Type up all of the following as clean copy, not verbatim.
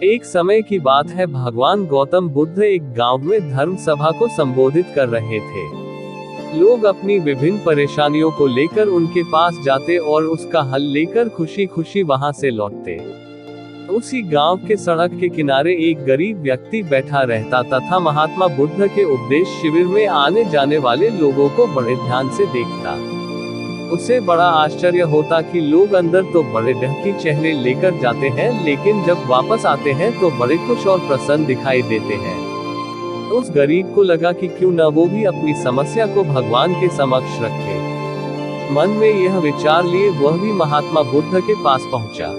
एक समय की बात है, भगवान गौतम बुद्ध एक गांव में धर्म सभा को संबोधित कर रहे थे। लोग अपनी विभिन्न परेशानियों को लेकर उनके पास जाते और उसका हल लेकर खुशी खुशी वहां से लौटते। उसी गांव के सड़क के किनारे एक गरीब व्यक्ति बैठा रहता तथा महात्मा बुद्ध के उपदेश शिविर में आने जाने वाले लोगों को बड़े ध्यान से देखता। उसे बड़ा आश्चर्य होता कि लोग अंदर तो बड़े ढंकी चेहरे लेकर जाते हैं, लेकिन जब वापस आते हैं तो बड़े खुश और प्रसन्न दिखाई देते हैं। उस गरीब को लगा कि क्यों न वो भी अपनी समस्या को भगवान के समक्ष रखे। मन में यह विचार लिए वह भी महात्मा बुद्ध के पास पहुंचा।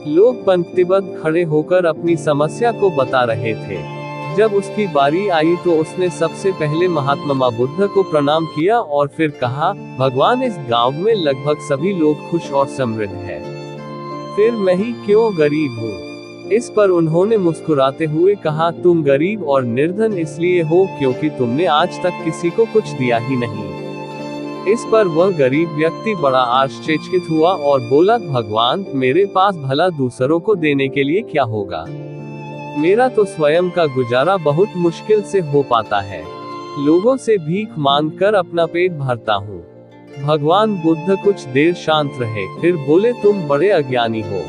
लोग पंक्तिबद्ध खड़े होकर अपनी समस्या को बता रहे थे। जब उसकी बारी आई तो उसने सबसे पहले महात्मा बुद्ध को प्रणाम किया और फिर कहा, भगवान, इस गांव में लगभग सभी लोग खुश और समृद्ध हैं। फिर मैं ही क्यों गरीब हूँ। इस पर उन्होंने मुस्कुराते हुए कहा, तुम गरीब और निर्धन इसलिए हो क्योंकि तुमने आज तक किसी को कुछ दिया ही नहीं। इस पर वह गरीब व्यक्ति बड़ा आश्चर्यचकित हुआ और बोला, भगवान, मेरे पास भला दूसरों को देने के लिए क्या होगा। मेरा तो स्वयं का गुजारा बहुत मुश्किल से हो पाता है। लोगों से भीख मांगकर अपना पेट भरता हूँ। भगवान बुद्ध कुछ देर शांत रहे, फिर बोले, तुम बड़े अज्ञानी हो।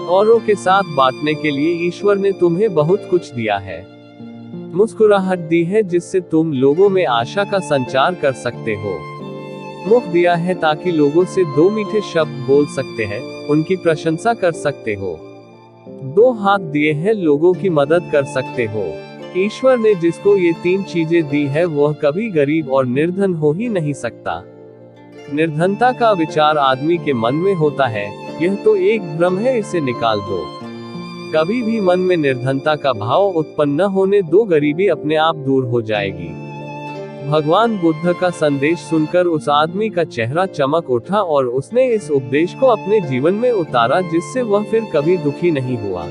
औरों के साथ बांटने के लिए ईश्वर ने तुम्हें बहुत कुछ दिया है। मुस्कुराहट दी है जिससे तुम लोगों में आशा का संचार कर सकते हो। मुख दिया है ताकि लोगों से दो मीठे शब्द बोल सकते हैं, उनकी प्रशंसा कर सकते हो। दो हाथ दिए हैं, लोगों की मदद कर सकते हो। ईश्वर ने जिसको ये तीन चीजें दी है वह कभी गरीब और निर्धन हो ही नहीं सकता। निर्धनता का विचार आदमी के मन में होता है, यह तो एक भ्रम है, इसे निकाल दो। कभी भी मन में निर्धनता का भाव उत्पन्न न होने दो, गरीबी अपने आप दूर हो जाएगी। भगवान बुद्ध का संदेश सुनकर उस आदमी का चेहरा चमक उठा और उसने इस उपदेश को अपने जीवन में उतारा, जिससे वह फिर कभी दुखी नहीं हुआ।